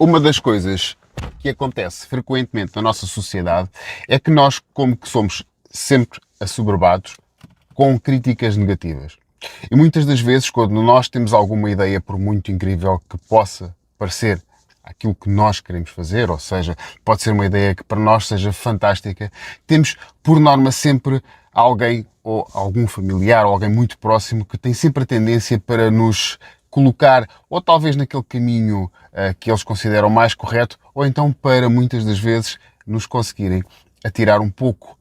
Uma das coisas que acontece frequentemente na nossa sociedade é que nós, como que somos sempre assoberbados com críticas negativas. E muitas das vezes, quando nós temos alguma ideia, por muito incrível que possa parecer aquilo que nós queremos fazer, ou seja, pode ser uma ideia que para nós seja fantástica, temos por norma sempre alguém ou algum familiar ou alguém muito próximo que tem sempre a tendência para nos colocar ou talvez naquele caminho que eles consideram mais correto, ou então para muitas das vezes nos conseguirem atirar um pouco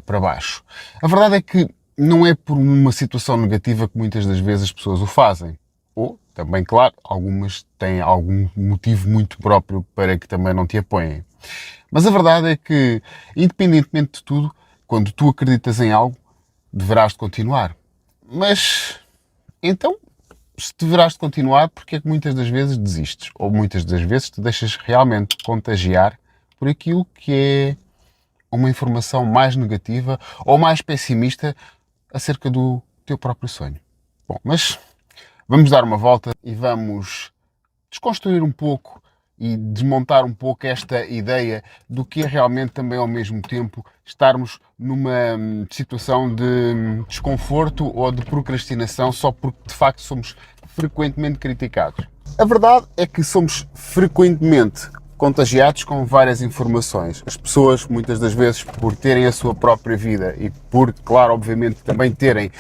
para baixo. A verdade é que não é por uma situação negativa que muitas das vezes as pessoas o fazem. Ou, também, claro, algumas têm algum motivo muito próprio para que também não te apoiem. Mas a verdade é que, independentemente de tudo, quando tu acreditas em algo, deverás de continuar. Mas, então, se deverás de continuar, porque é que muitas das vezes desistes? Ou muitas das vezes te deixas realmente contagiar por aquilo que é uma informação mais negativa ou mais pessimista acerca do teu próprio sonho? Bom, mas vamos dar uma volta e vamos desconstruir um pouco e desmontar um pouco esta ideia do que é realmente também ao mesmo tempo estarmos numa situação de desconforto ou de procrastinação só porque de facto somos frequentemente criticados. A verdade é que somos frequentemente contagiados com várias informações. As pessoas, muitas das vezes, por terem a sua própria vida e por, claro, obviamente, também terem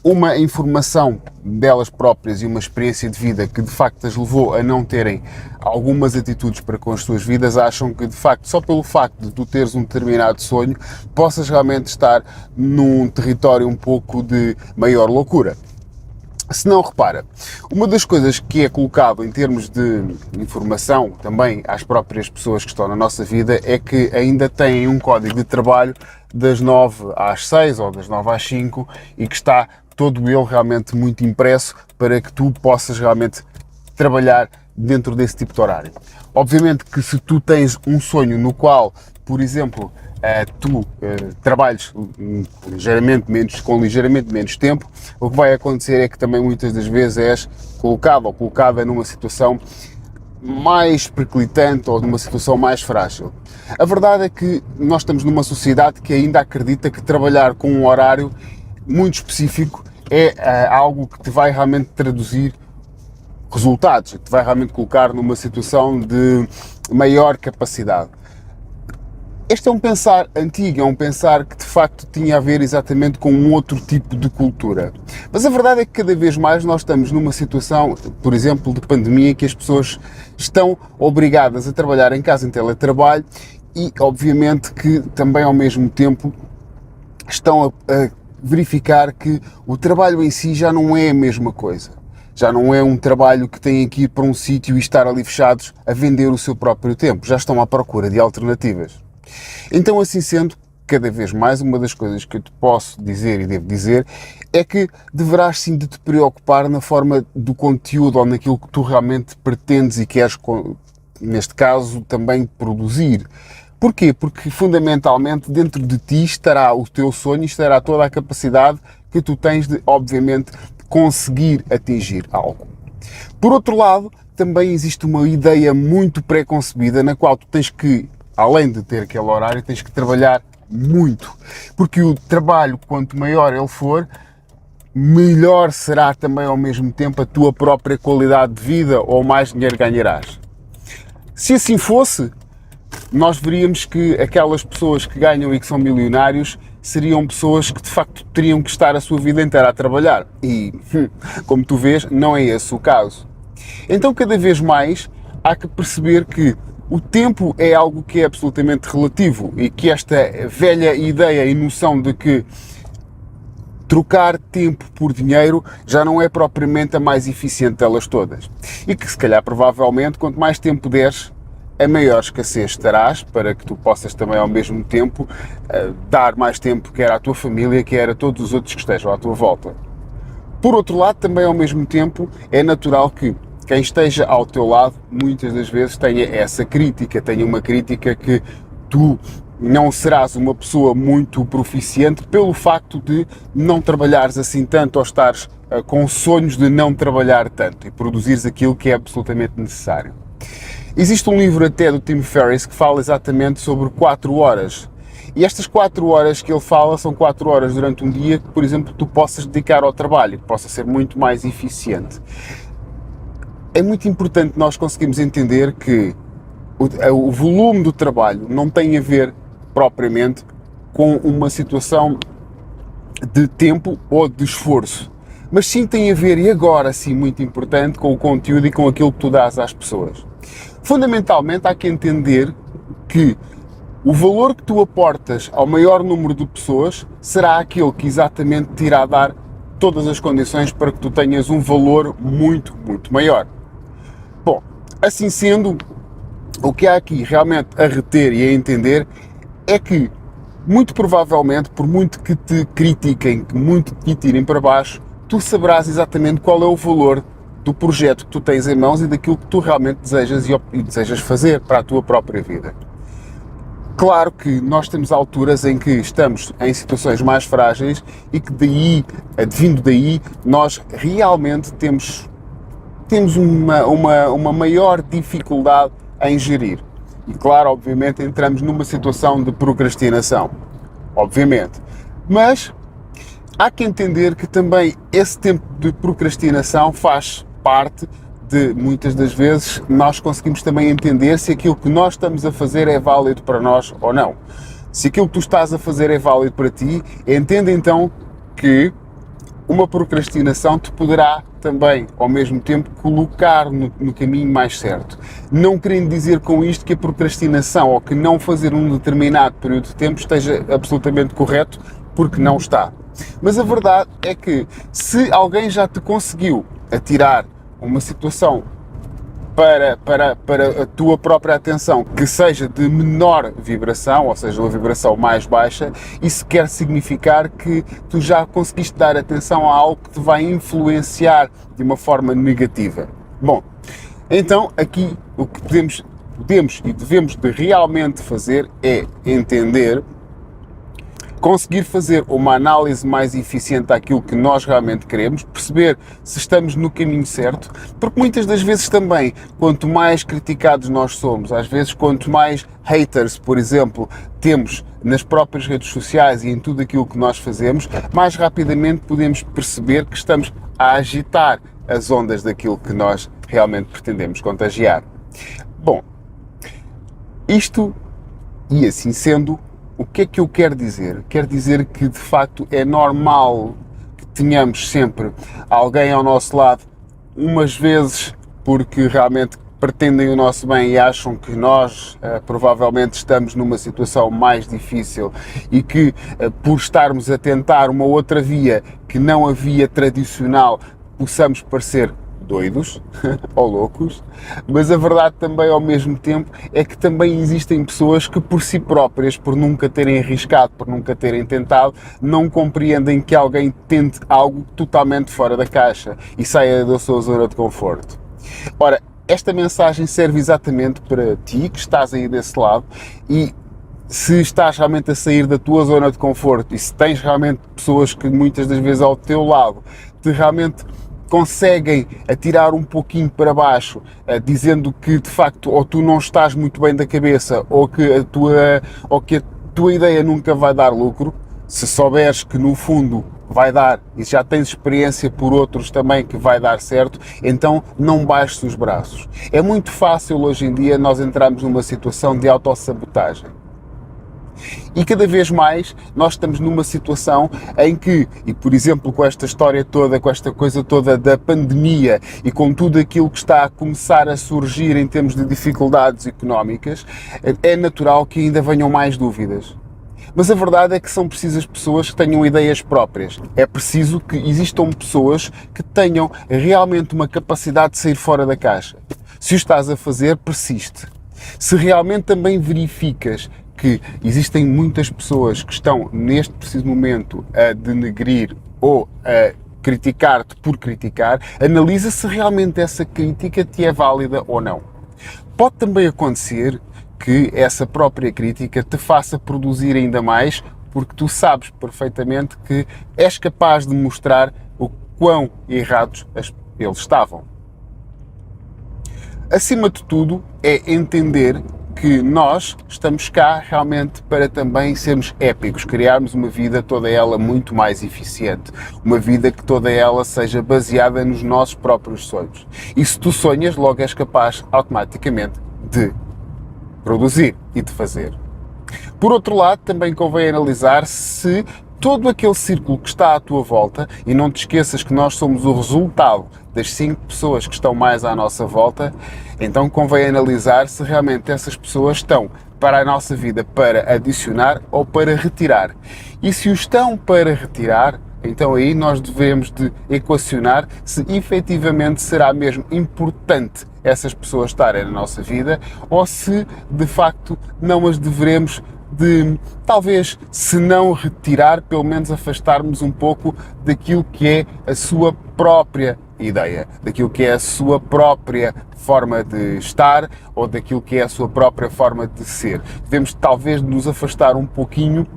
uma informação delas próprias e uma experiência de vida que de facto as levou a não terem algumas atitudes para com as suas vidas, acham que de facto, só pelo facto de tu teres um determinado sonho, possas realmente estar num território um pouco de maior loucura. Se não, repara, uma das coisas que é colocado em termos de informação também às próprias pessoas que estão na nossa vida é que ainda têm um código de trabalho das 9 às 6 ou das 9 às 5 e que está todo ele realmente muito impresso para que tu possas realmente trabalhar dentro desse tipo de horário. Obviamente que se tu tens um sonho no qual, por exemplo, tu trabalhes com ligeiramente menos tempo, o que vai acontecer é que também muitas das vezes és colocado ou colocada numa situação mais periclitante ou numa situação mais frágil. A verdade é que nós estamos numa sociedade que ainda acredita que trabalhar com um horário muito específico é algo que te vai realmente traduzir resultados, que te vai realmente colocar numa situação de maior capacidade. Este é um pensar antigo, é um pensar que de facto tinha a ver exatamente com um outro tipo de cultura. Mas a verdade é que cada vez mais nós estamos numa situação, por exemplo, de pandemia, que as pessoas estão obrigadas a trabalhar em casa em teletrabalho e obviamente que também ao mesmo tempo estão a verificar que o trabalho em si já não é a mesma coisa. Já não é um trabalho que têm que ir para um sítio e estar ali fechados a vender o seu próprio tempo. Já estão à procura de alternativas. Então, assim sendo, cada vez mais uma das coisas que eu te posso dizer e devo dizer é que deverás sim de te preocupar na forma do conteúdo ou naquilo que tu realmente pretendes e queres, neste caso, também produzir. Porquê? Porque fundamentalmente dentro de ti estará o teu sonho e estará toda a capacidade que tu tens de, obviamente, conseguir atingir algo. Por outro lado, também existe uma ideia muito pré-concebida na qual tu tens que, além de ter aquele horário, tens que trabalhar muito. Porque o trabalho, quanto maior ele for, melhor será também ao mesmo tempo a tua própria qualidade de vida ou mais dinheiro ganharás. Se assim fosse, nós veríamos que aquelas pessoas que ganham e que são milionários seriam pessoas que de facto teriam que estar a sua vida inteira a trabalhar. E, como tu vês, não é esse o caso. Então, cada vez mais, há que perceber que o tempo é algo que é absolutamente relativo e que esta velha ideia e noção de que trocar tempo por dinheiro já não é propriamente a mais eficiente delas todas. E que, se calhar, provavelmente, quanto mais tempo deres, a maior escassez estarás para que tu possas também ao mesmo tempo dar mais tempo quer à tua família, quer a todos os outros que estejam à tua volta. Por outro lado, também ao mesmo tempo é natural que quem esteja ao teu lado muitas das vezes tenha essa crítica, tenha uma crítica que tu não serás uma pessoa muito proficiente pelo facto de não trabalhares assim tanto ou estares com sonhos de não trabalhar tanto e produzires aquilo que é absolutamente necessário. Existe um livro até do Tim Ferriss que fala exatamente sobre 4 horas. E estas 4 horas que ele fala são 4 horas durante um dia que, por exemplo, tu possas dedicar ao trabalho, que possa ser muito mais eficiente. É muito importante nós conseguirmos entender que o volume do trabalho não tem a ver propriamente com uma situação de tempo ou de esforço, mas sim tem a ver, e agora sim muito importante, com o conteúdo e com aquilo que tu dás às pessoas. Fundamentalmente há que entender que o valor que tu aportas ao maior número de pessoas será aquele que exatamente te irá dar todas as condições para que tu tenhas um valor muito, muito maior. Bom, assim sendo, o que há aqui realmente a reter e a entender é que, muito provavelmente, por muito que te critiquem, que muito te tirem para baixo, tu saberás exatamente qual é o valor do projeto que tu tens em mãos e daquilo que tu realmente desejas e desejas fazer para a tua própria vida. Claro que nós temos alturas em que estamos em situações mais frágeis e que daí, vindo daí, nós realmente temos uma maior dificuldade em gerir. E claro, obviamente, entramos numa situação de procrastinação. Obviamente. Mas há que entender que também esse tempo de procrastinação faz parte de, muitas das vezes, nós conseguimos também entender se aquilo que nós estamos a fazer é válido para nós ou não. Se aquilo que tu estás a fazer é válido para ti, entenda então que uma procrastinação te poderá também, ao mesmo tempo, colocar no caminho mais certo. Não querendo dizer com isto que a procrastinação ou que não fazer um determinado período de tempo esteja absolutamente correto, porque não está. Mas a verdade é que se alguém já te conseguiu atirar uma situação para a tua própria atenção que seja de menor vibração, ou seja, uma vibração mais baixa, isso quer significar que tu já conseguiste dar atenção a algo que te vai influenciar de uma forma negativa. Bom, então aqui o que podemos e devemos de realmente fazer é entender, conseguir fazer uma análise mais eficiente daquilo que nós realmente queremos, perceber se estamos no caminho certo, porque muitas das vezes também, quanto mais criticados nós somos, às vezes quanto mais haters, por exemplo, temos nas próprias redes sociais e em tudo aquilo que nós fazemos, mais rapidamente podemos perceber que estamos a agitar as ondas daquilo que nós realmente pretendemos contagiar. Bom, isto, e assim sendo, o que é que eu quero dizer? Quero dizer que, de facto, é normal que tenhamos sempre alguém ao nosso lado, umas vezes porque realmente pretendem o nosso bem e acham que nós provavelmente estamos numa situação mais difícil e que, por estarmos a tentar uma outra via que não a via tradicional, possamos parecer doidos ou loucos, mas a verdade também ao mesmo tempo é que também existem pessoas que por si próprias, por nunca terem arriscado, por nunca terem tentado, não compreendem que alguém tente algo totalmente fora da caixa e saia da sua zona de conforto. Ora, esta mensagem serve exatamente para ti que estás aí desse lado e se estás realmente a sair da tua zona de conforto e se tens realmente pessoas que muitas das vezes ao teu lado te realmente conseguem atirar um pouquinho para baixo, dizendo que de facto ou tu não estás muito bem da cabeça ou que a tua ideia nunca vai dar lucro, se souberes que no fundo vai dar e já tens experiência por outros também que vai dar certo, então não baixes os braços. É muito fácil hoje em dia nós entrarmos numa situação de autossabotagem. E cada vez mais nós estamos numa situação em que, e por exemplo com esta história toda, com esta coisa toda da pandemia e com tudo aquilo que está a começar a surgir em termos de dificuldades económicas, é natural que ainda venham mais dúvidas. Mas a verdade é que são precisas pessoas que tenham ideias próprias. É preciso que existam pessoas que tenham realmente uma capacidade de sair fora da caixa. Se o estás a fazer, persiste. Se realmente também verificas que existem muitas pessoas que estão neste preciso momento a denegrir ou a criticar-te por criticar, analisa se realmente essa crítica te é válida ou não. Pode também acontecer que essa própria crítica te faça produzir ainda mais, porque tu sabes perfeitamente que és capaz de mostrar o quão errados eles estavam. Acima de tudo, é entender que nós estamos cá realmente para também sermos épicos, criarmos uma vida toda ela muito mais eficiente, uma vida que toda ela seja baseada nos nossos próprios sonhos. E se tu sonhas, logo és capaz automaticamente de produzir e de fazer. Por outro lado, também convém analisar se todo aquele círculo que está à tua volta, e não te esqueças que nós somos o resultado das 5 pessoas que estão mais à nossa volta, então convém analisar se realmente essas pessoas estão para a nossa vida para adicionar ou para retirar. E se o estão para retirar, então aí nós devemos de equacionar se efetivamente será mesmo importante essas pessoas estarem na nossa vida ou se de facto não as deveremos de, talvez, se não retirar, pelo menos afastarmos um pouco daquilo que é a sua própria ideia, daquilo que é a sua própria forma de estar ou daquilo que é a sua própria forma de ser. Devemos talvez nos afastar um pouquinho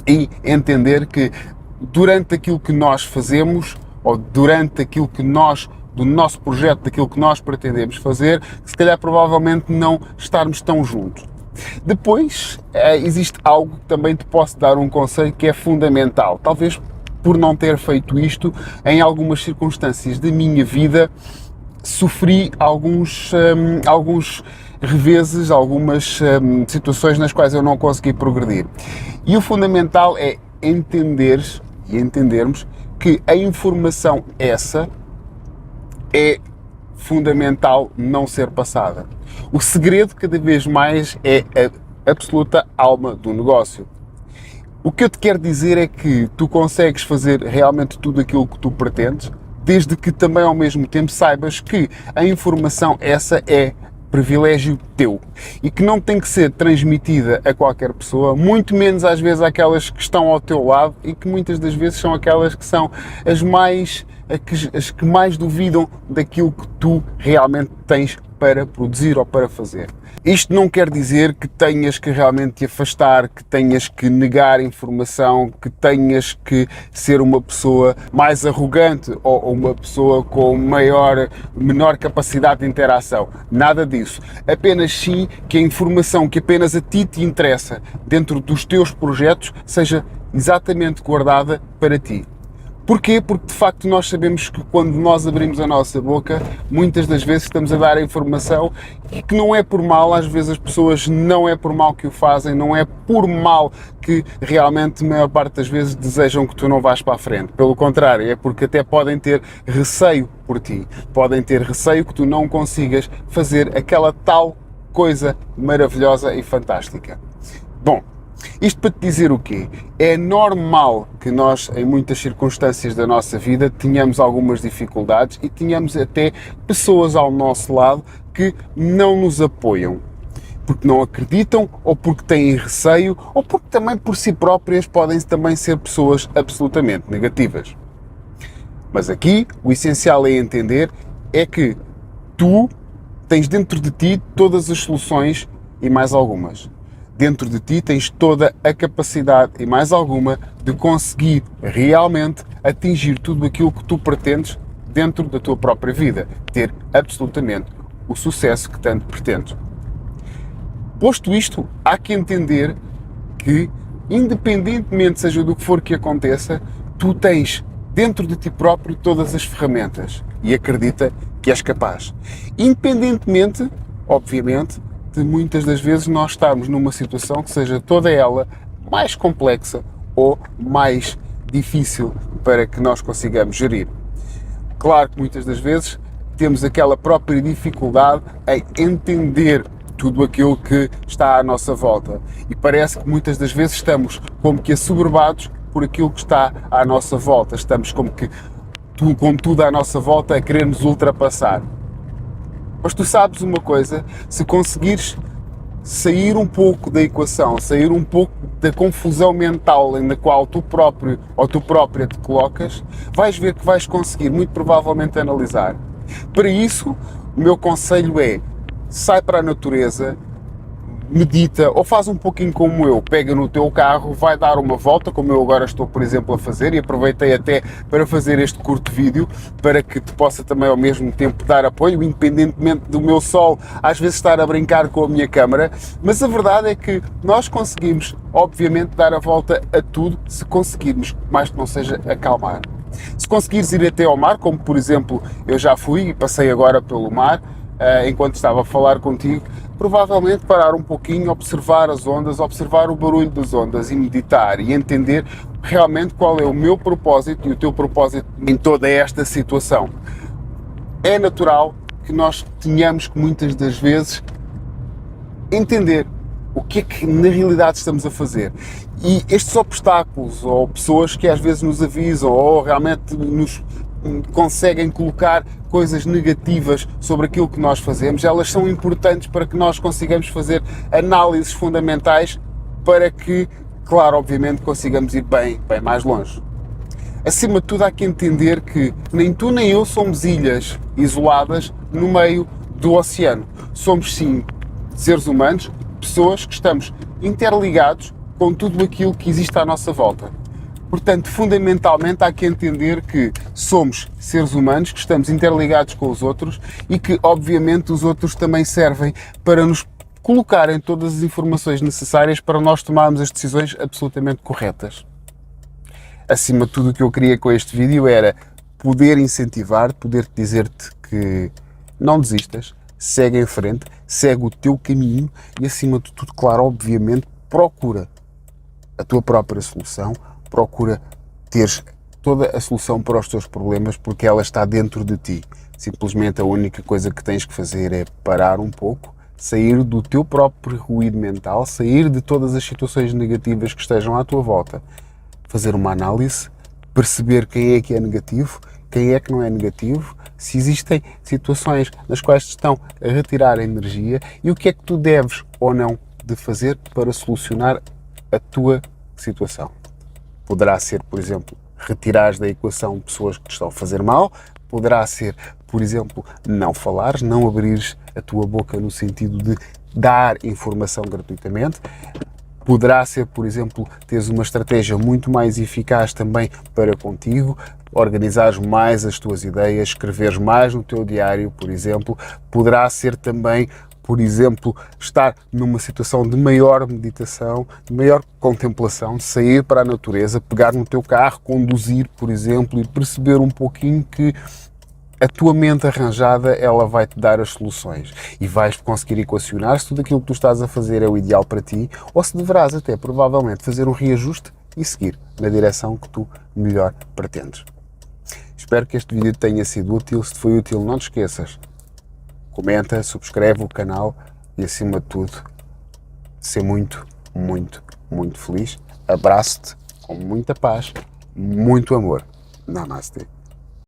e entender que durante aquilo que nós fazemos ou durante aquilo que nós, do nosso projeto, daquilo que nós pretendemos fazer, se calhar provavelmente não estarmos tão juntos. Depois, existe algo que também te posso dar um conselho que é fundamental. Talvez por não ter feito isto, em algumas circunstâncias da minha vida, sofri alguns reveses, algumas situações nas quais eu não consegui progredir. E o fundamental é entenderes e entendermos que a informação essa é fundamental não ser passada. O segredo cada vez mais é a absoluta alma do negócio. O que eu te quero dizer é que tu consegues fazer realmente tudo aquilo que tu pretendes, desde que também ao mesmo tempo saibas que a informação essa é privilégio teu e que não tem que ser transmitida a qualquer pessoa, muito menos às vezes àquelas que estão ao teu lado e que muitas das vezes são aquelas que são as que mais duvidam daquilo que tu realmente tens para produzir ou para fazer. Isto não quer dizer que tenhas que realmente te afastar, que tenhas que negar informação, que tenhas que ser uma pessoa mais arrogante ou uma pessoa com menor capacidade de interação. Nada disso. Apenas sim que a informação que apenas a ti te interessa dentro dos teus projetos seja exatamente guardada para ti. Porquê? Porque de facto nós sabemos que quando nós abrimos a nossa boca, muitas das vezes estamos a dar a informação e que não é por mal, às vezes as pessoas não é por mal que o fazem, não é por mal que realmente a maior parte das vezes desejam que tu não vás para a frente. Pelo contrário, é porque até podem ter receio por ti, podem ter receio que tu não consigas fazer aquela tal coisa maravilhosa e fantástica. Bom, isto para te dizer o quê? É normal que nós, em muitas circunstâncias da nossa vida, tenhamos algumas dificuldades e tenhamos até pessoas ao nosso lado que não nos apoiam, porque não acreditam, ou porque têm receio, ou porque também por si próprias podem também ser pessoas absolutamente negativas. Mas aqui, o essencial é entender é que tu tens dentro de ti todas as soluções e mais algumas. Dentro de ti tens toda a capacidade e mais alguma de conseguir realmente atingir tudo aquilo que tu pretendes dentro da tua própria vida, ter absolutamente o sucesso que tanto pretendes. Posto isto, há que entender que, independentemente seja do que for que aconteça, tu tens dentro de ti próprio todas as ferramentas e acredita que és capaz. Independentemente, obviamente, de muitas das vezes nós estarmos numa situação que seja toda ela mais complexa ou mais difícil para que nós consigamos gerir. Claro que muitas das vezes temos aquela própria dificuldade em entender tudo aquilo que está à nossa volta e parece que muitas das vezes estamos como que assoberbados por aquilo que está à nossa volta, estamos como que com tudo à nossa volta a querer nos ultrapassar. Mas tu sabes uma coisa, se conseguires sair um pouco da equação, sair um pouco da confusão mental na qual tu próprio ou tu própria te colocas, vais ver que vais conseguir muito provavelmente analisar. Para isso, o meu conselho é, sai para a natureza, medita ou faz um pouquinho como eu, pega no teu carro, vai dar uma volta, como eu agora estou, por exemplo, a fazer, e aproveitei até para fazer este curto vídeo, para que te possa também ao mesmo tempo dar apoio, independentemente do meu sol às vezes estar a brincar com a minha câmara, mas a verdade é que nós conseguimos, obviamente, dar a volta a tudo, se conseguirmos, mais que não seja, acalmar. Se conseguires ir até ao mar, como por exemplo eu já fui e passei agora pelo mar, enquanto estava a falar contigo, provavelmente parar um pouquinho, observar as ondas, observar o barulho das ondas e meditar e entender realmente qual é o meu propósito e o teu propósito em toda esta situação. É natural que nós tenhamos que muitas das vezes entender o que é que na realidade estamos a fazer. E estes obstáculos, ou pessoas que às vezes nos avisam, ou realmente nos conseguem colocar coisas negativas sobre aquilo que nós fazemos, elas são importantes para que nós consigamos fazer análises fundamentais para que, claro, obviamente, consigamos ir bem mais longe. Acima de tudo, há que entender que nem tu nem eu somos ilhas isoladas no meio do oceano. Somos, sim, seres humanos, pessoas que estamos interligados com tudo aquilo que existe à nossa volta. Portanto, fundamentalmente, há que entender que somos seres humanos, que estamos interligados com os outros e que, obviamente, os outros também servem para nos colocarem todas as informações necessárias para nós tomarmos as decisões absolutamente corretas. Acima de tudo, o que eu queria com este vídeo era poder incentivar, poder dizer-te que não desistas, segue em frente, segue o teu caminho e, acima de tudo, claro, obviamente, procura a tua própria solução, procura teres toda a solução para os teus problemas porque ela está dentro de ti. Simplesmente a única coisa que tens que fazer é parar um pouco, sair do teu próprio ruído mental, sair de todas as situações negativas que estejam à tua volta, fazer uma análise, perceber quem é que é negativo, quem é que não é negativo, se existem situações nas quais te estão a retirar a energia e o que é que tu deves ou não de fazer para solucionar a tua situação. Poderá ser, por exemplo, retirares da equação pessoas que te estão a fazer mal, poderá ser, por exemplo, não falares, não abrires a tua boca no sentido de dar informação gratuitamente. Poderá ser, por exemplo, teres uma estratégia muito mais eficaz também para contigo, organizares mais as tuas ideias, escreveres mais no teu diário, por exemplo. Poderá ser também, por exemplo, estar numa situação de maior meditação, de maior contemplação, de sair para a natureza, pegar no teu carro, conduzir, por exemplo, e perceber um pouquinho que a tua mente arranjada, ela vai-te dar as soluções e vais conseguir equacionar se tudo aquilo que tu estás a fazer é o ideal para ti ou se deverás até, provavelmente, fazer um reajuste e seguir na direção que tu melhor pretendes. Espero que este vídeo tenha sido útil. Se te foi útil, não te esqueças. Comenta, subscreve o canal e, acima de tudo, ser muito, muito, muito feliz. Abraço-te com muita paz, muito amor. Namastê.